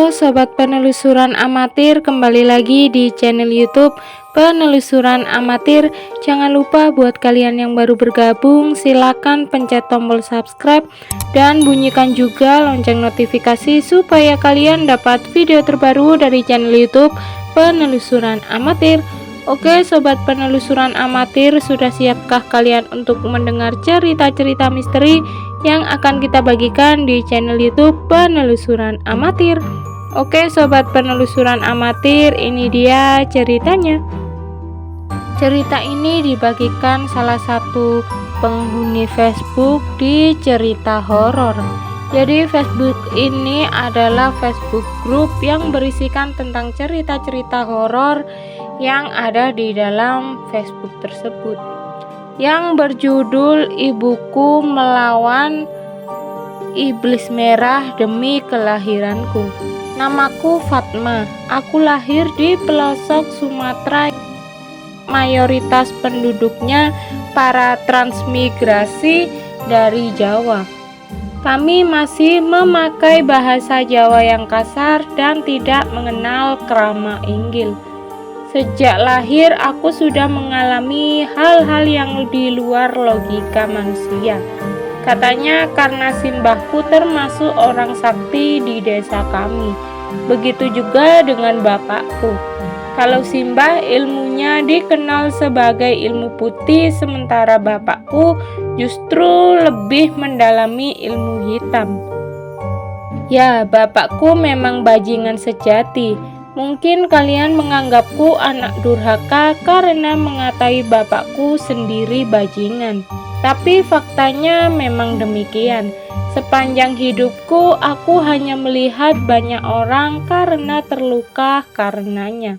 Halo sobat penelusuran amatir, kembali lagi di channel YouTube Penelusuran Amatir. Jangan lupa buat kalian yang baru bergabung, silakan pencet tombol subscribe dan bunyikan juga lonceng notifikasi supaya kalian dapat video terbaru dari channel YouTube Penelusuran Amatir. Oke sobat penelusuran amatir, sudah siapkah kalian untuk mendengar cerita-cerita misteri yang akan kita bagikan di channel YouTube Penelusuran Amatir? Oke sobat penelusuran amatir, ini dia ceritanya. Cerita ini dibagikan salah satu penghuni Facebook di cerita horor. Jadi Facebook ini adalah Facebook group yang berisikan tentang cerita-cerita horor yang ada di dalam Facebook tersebut, yang berjudul Ibuku Melawan Iblis Merah Demi Kelahiranku. Namaku Fatma, aku lahir di pelosok Sumatera. Mayoritas penduduknya para transmigrasi dari Jawa. Kami masih memakai bahasa Jawa yang kasar dan tidak mengenal krama inggil. Sejak lahir aku sudah mengalami hal-hal yang di luar logika manusia. Katanya karena simbahku termasuk orang sakti di desa kami. Begitu juga dengan bapakku. Kalau simbah ilmunya dikenal sebagai ilmu putih, sementara bapakku justru lebih mendalami ilmu hitam. Ya, bapakku memang bajingan sejati. Mungkin kalian menganggapku anak durhaka karena mengatai bapakku sendiri bajingan. Tapi faktanya memang demikian. Sepanjang hidupku aku hanya melihat banyak orang karena terluka karenanya.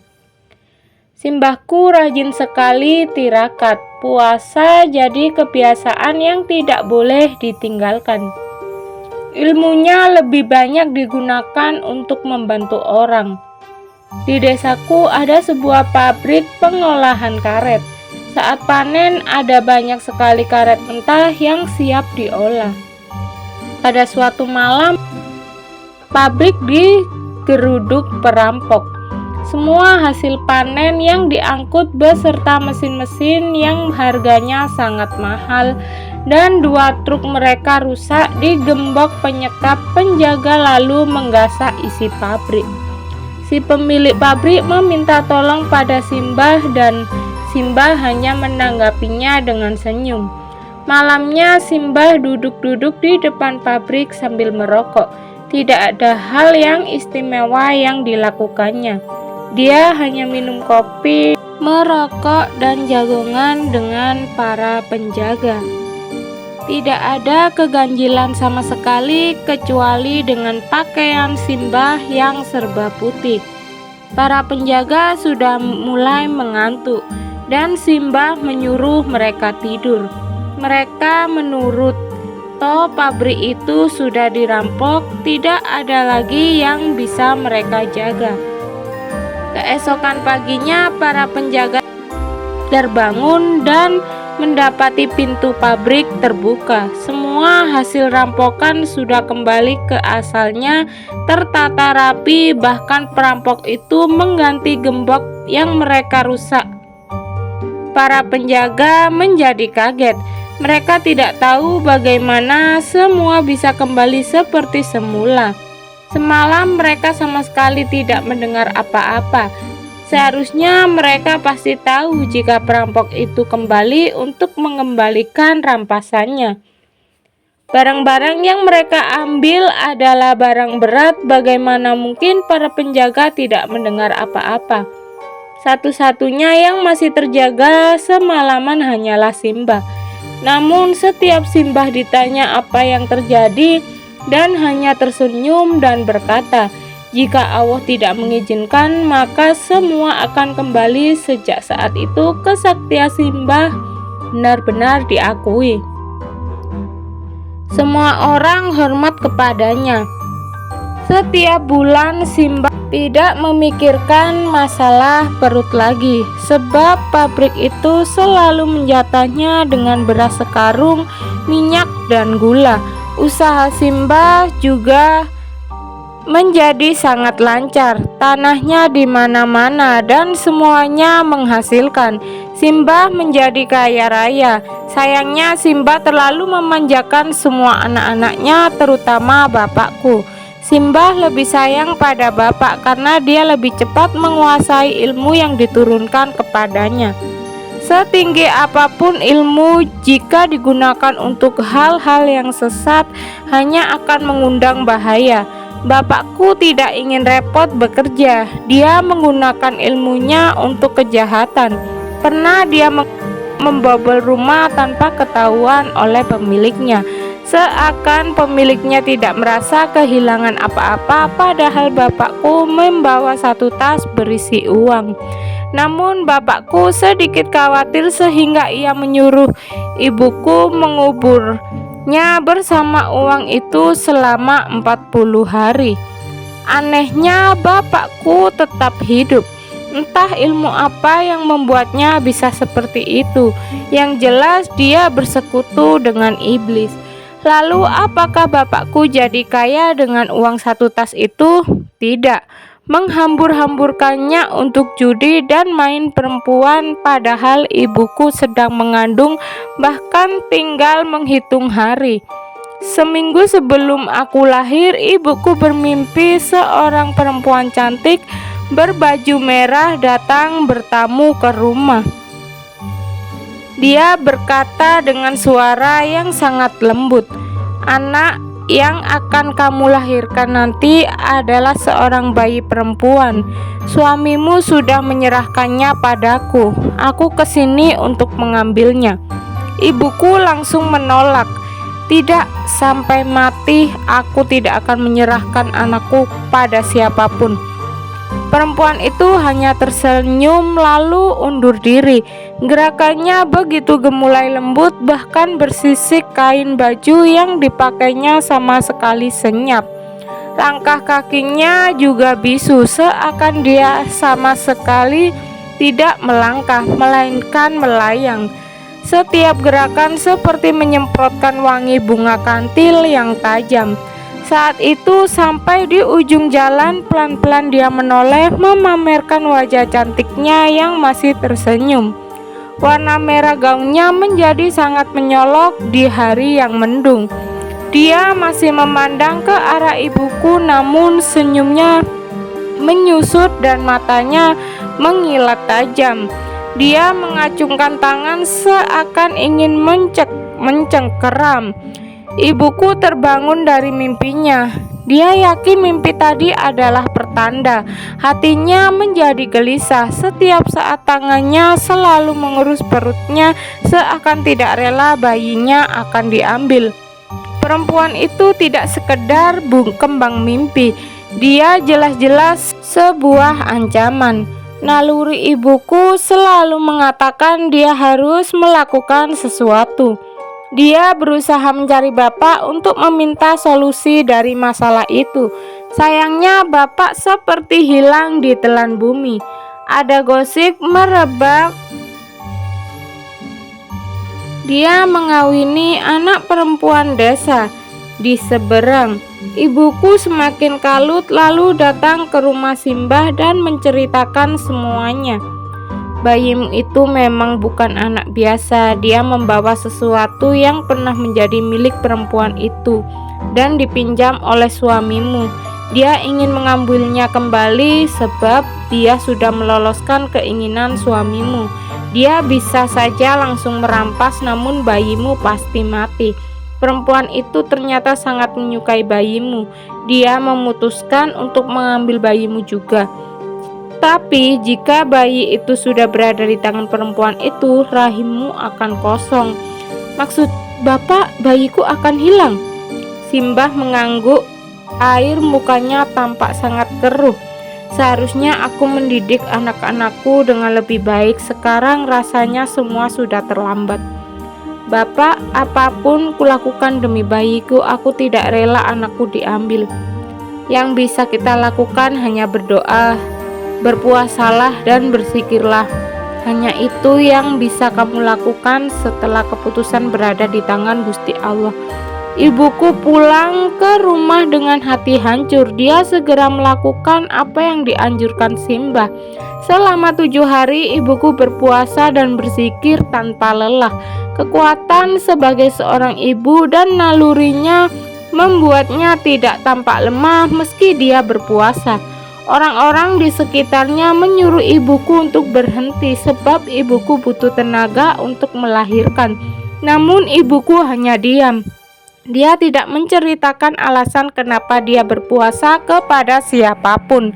Simbahku rajin sekali tirakat. Puasa jadi kebiasaan yang tidak boleh ditinggalkan. Ilmunya lebih banyak digunakan untuk membantu orang. Di desaku ada sebuah pabrik pengolahan karet. Saat panen ada banyak sekali karet mentah yang siap diolah. Pada suatu malam, pabrik digeruduk perampok. Semua hasil panen yang diangkut beserta mesin-mesin yang harganya sangat mahal dan 2 truk mereka rusak digembok penyekap penjaga lalu menggasak isi pabrik. Si pemilik pabrik meminta tolong pada Simbah dan Simbah hanya menanggapinya dengan senyum. Malamnya Simbah duduk-duduk di depan pabrik sambil merokok. Tidak ada hal yang istimewa yang dilakukannya. Dia hanya minum kopi, merokok, dan jagongan dengan para penjaga. Tidak ada keganjilan sama sekali kecuali dengan pakaian Simbah yang serba putih. Para penjaga sudah mulai mengantuk dan Simbah menyuruh mereka tidur. Mereka menurut. Toh pabrik itu sudah dirampok, tidak ada lagi yang bisa mereka jaga. Keesokan paginya para penjaga terbangun dan mendapati pintu pabrik terbuka. Semua hasil rampokan sudah kembali ke asalnya, tertata rapi, bahkan perampok itu mengganti gembok yang mereka rusak. Para penjaga menjadi kaget. Mereka tidak tahu bagaimana semua bisa kembali seperti semula. Semalam mereka sama sekali tidak mendengar apa-apa. Seharusnya mereka pasti tahu jika perampok itu kembali untuk mengembalikan rampasannya. Barang-barang yang mereka ambil adalah barang berat. Bagaimana mungkin para penjaga tidak mendengar apa-apa? Satu-satunya yang masih terjaga semalaman hanyalah Simbah. Namun setiap Simbah ditanya apa yang terjadi dan hanya tersenyum dan berkata, jika Allah tidak mengizinkan, maka semua akan kembali. Sejak saat itu, kesaktian Simbah benar-benar diakui. Semua orang hormat kepadanya. Setiap bulan Simbah tidak memikirkan masalah perut lagi, sebab pabrik itu selalu menjatahnya dengan beras sekarung, minyak, dan gula. Usaha Simbah juga menjadi sangat lancar. Tanahnya di mana-mana dan semuanya menghasilkan. Simbah menjadi kaya raya. Sayangnya Simbah terlalu memanjakan semua anak-anaknya, terutama bapakku. Simbah lebih sayang pada bapak karena dia lebih cepat menguasai ilmu yang diturunkan kepadanya. Setinggi apapun ilmu, jika digunakan untuk hal-hal yang sesat, hanya akan mengundang bahaya. Bapakku tidak ingin repot bekerja. Dia menggunakan ilmunya untuk kejahatan. Pernah dia membobol rumah tanpa ketahuan oleh pemiliknya. Seakan pemiliknya tidak merasa kehilangan apa-apa, padahal bapakku membawa satu tas berisi uang. Namun bapakku sedikit khawatir sehingga ia menyuruh ibuku menguburnya bersama uang itu selama 40 hari. Anehnya bapakku tetap hidup. Entah ilmu apa yang membuatnya bisa seperti itu. Yang jelas dia bersekutu dengan iblis. Lalu apakah bapakku jadi kaya dengan uang satu tas itu? Tidak. Menghambur-hamburkannya untuk judi dan main perempuan, padahal ibuku sedang mengandung, bahkan tinggal menghitung hari. Seminggu sebelum aku lahir, ibuku bermimpi seorang perempuan cantik berbaju merah datang bertamu ke rumah. Dia berkata dengan suara yang sangat lembut, "Anak yang akan kamu lahirkan nanti adalah seorang bayi perempuan. Suamimu sudah menyerahkannya padaku. Aku kesini untuk mengambilnya." Ibuku langsung menolak. "Tidak, sampai mati aku tidak akan menyerahkan anakku pada siapapun." Perempuan itu hanya tersenyum lalu undur diri. Gerakannya begitu gemulai lembut, bahkan bersisik kain baju yang dipakainya sama sekali senyap. Langkah kakinya juga bisu, seakan dia sama sekali tidak melangkah, melainkan melayang. Setiap gerakan seperti menyemprotkan wangi bunga kantil yang tajam. Saat itu sampai di ujung jalan, pelan-pelan dia menoleh memamerkan wajah cantiknya yang masih tersenyum. Warna merah gaunnya menjadi sangat menyolok di hari yang mendung. Dia masih memandang ke arah ibuku, namun senyumnya menyusut dan matanya mengilat tajam. Dia mengacungkan tangan seakan ingin mencengkeram. Ibuku terbangun dari mimpinya. Dia yakin mimpi tadi adalah pertanda. Hatinya menjadi gelisah. Setiap saat tangannya selalu mengerus perutnya, seakan tidak rela bayinya akan diambil. Perempuan itu tidak sekedar kembang mimpi. Dia jelas-jelas sebuah ancaman. Naluri ibuku selalu mengatakan dia harus melakukan sesuatu. Dia berusaha mencari bapak untuk meminta solusi dari masalah itu. Sayangnya bapak seperti hilang di telan bumi. Ada gosip merebak dia mengawini anak perempuan desa di seberang. Ibuku semakin kalut lalu datang ke rumah Simbah dan menceritakan semuanya. "Bayimu itu memang bukan anak biasa. Dia membawa sesuatu yang pernah menjadi milik perempuan itu dan dipinjam oleh suamimu. Dia ingin mengambilnya kembali sebab dia sudah meloloskan keinginan suamimu. Dia bisa saja langsung merampas, namun bayimu pasti mati. Perempuan itu ternyata sangat menyukai bayimu. Dia memutuskan untuk mengambil bayimu juga. Tapi jika bayi itu sudah berada di tangan perempuan itu, rahimmu akan kosong." "Maksud bapak bayiku akan hilang?" Simbah mengangguk. Air mukanya tampak sangat keruh. "Seharusnya aku mendidik anak-anakku dengan lebih baik. Sekarang rasanya semua sudah terlambat. Bapak, apapun kulakukan demi bayiku, aku tidak rela anakku diambil. Yang bisa kita lakukan hanya berdoa, berpuasalah dan berzikirlah. Hanya itu yang bisa kamu lakukan setelah keputusan berada di tangan Gusti Allah. Ibuku pulang ke rumah dengan hati hancur. Dia segera melakukan apa yang dianjurkan Simbah. Selama 7 hari ibuku berpuasa dan berzikir tanpa lelah. Kekuatan sebagai seorang ibu dan nalurinya membuatnya tidak tampak lemah meski dia berpuasa. Orang-orang di sekitarnya menyuruh ibuku untuk berhenti sebab ibuku butuh tenaga untuk melahirkan. Namun ibuku hanya diam. Dia tidak menceritakan alasan kenapa dia berpuasa kepada siapapun.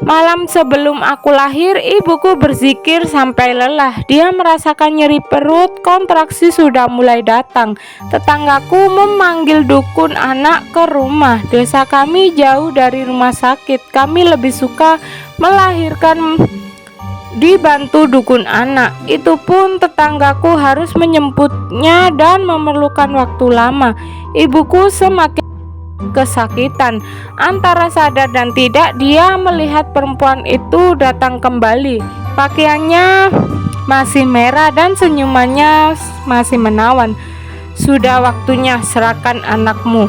Malam sebelum aku lahir, ibuku berzikir sampai lelah. Dia merasakan nyeri perut, kontraksi sudah mulai datang. Tetanggaku memanggil dukun anak ke rumah. Desa kami jauh dari rumah sakit. Kami lebih suka melahirkan dibantu dukun anak. Itu pun tetanggaku harus menjemputnya dan memerlukan waktu lama. Ibuku semakin kesakitan. Antara sadar dan tidak, dia melihat perempuan itu datang kembali. Pakaiannya masih merah dan senyumannya masih menawan. Sudah waktunya, serahkan anakmu.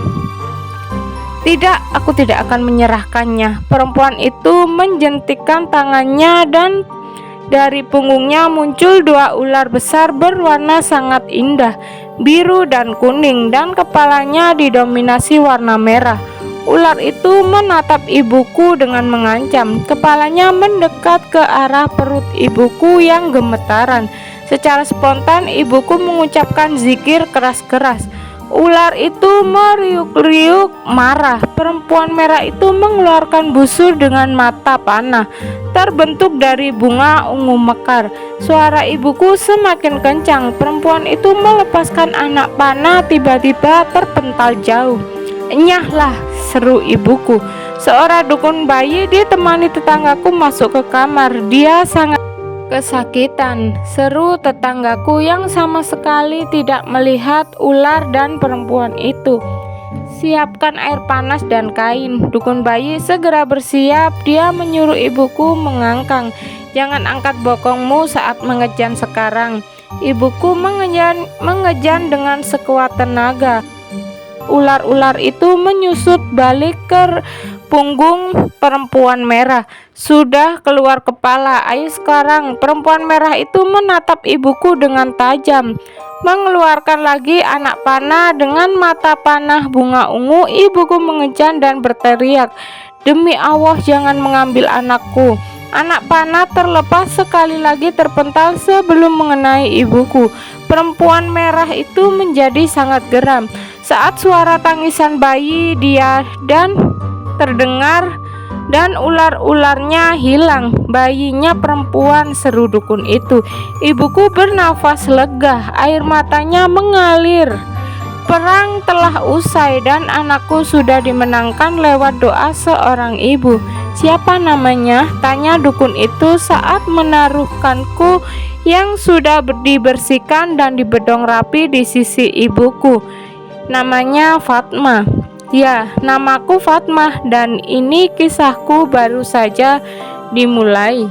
Tidak, aku tidak akan menyerahkannya. Perempuan itu menjentikkan tangannya dan dari punggungnya muncul 2 ular besar berwarna sangat indah, biru dan kuning, dan kepalanya didominasi warna merah. Ular itu menatap ibuku dengan mengancam. Kepalanya mendekat ke arah perut ibuku yang gemetaran. Secara spontan ibuku mengucapkan zikir keras-keras. Ular itu meriuk-riuk marah. Perempuan merah itu mengeluarkan busur dengan mata panah terbentuk dari bunga ungu mekar. Suara ibuku semakin kencang. Perempuan itu melepaskan anak panah tiba-tiba terpental jauh. "Enyahlah," seru ibuku. Seorang dukun bayi ditemani tetanggaku masuk ke kamar. Dia sangat kesakitan, seru tetanggaku yang sama sekali tidak melihat ular dan perempuan itu. "Siapkan air panas dan kain." Dukun bayi segera bersiap. Dia menyuruh ibuku mengangkang. "Jangan angkat bokongmu saat mengejan sekarang." Ibuku mengejan dengan sekuat tenaga. Ular-ular itu menyusut balik ke punggung perempuan merah. "Sudah keluar kepala, ayo sekarang." Perempuan merah itu menatap ibuku dengan tajam, mengeluarkan lagi anak panah dengan mata panah bunga ungu. Ibuku mengejan dan berteriak, "Demi Allah, jangan mengambil anakku." Anak panah terlepas sekali lagi terpental sebelum mengenai ibuku. Perempuan merah itu menjadi sangat geram saat suara tangisan bayi dia dan terdengar dan ular-ularnya hilang. "Bayinya perempuan," seru dukun itu. Ibuku bernafas lega, air matanya mengalir. Perang telah usai dan anakku sudah dimenangkan lewat doa seorang ibu. "Siapa namanya?" tanya dukun itu saat menaruhkanku yang sudah dibersihkan dan dibedong rapi di sisi ibuku. "Namanya Fatma." "Ya, namaku Fatmah dan ini kisahku baru saja dimulai."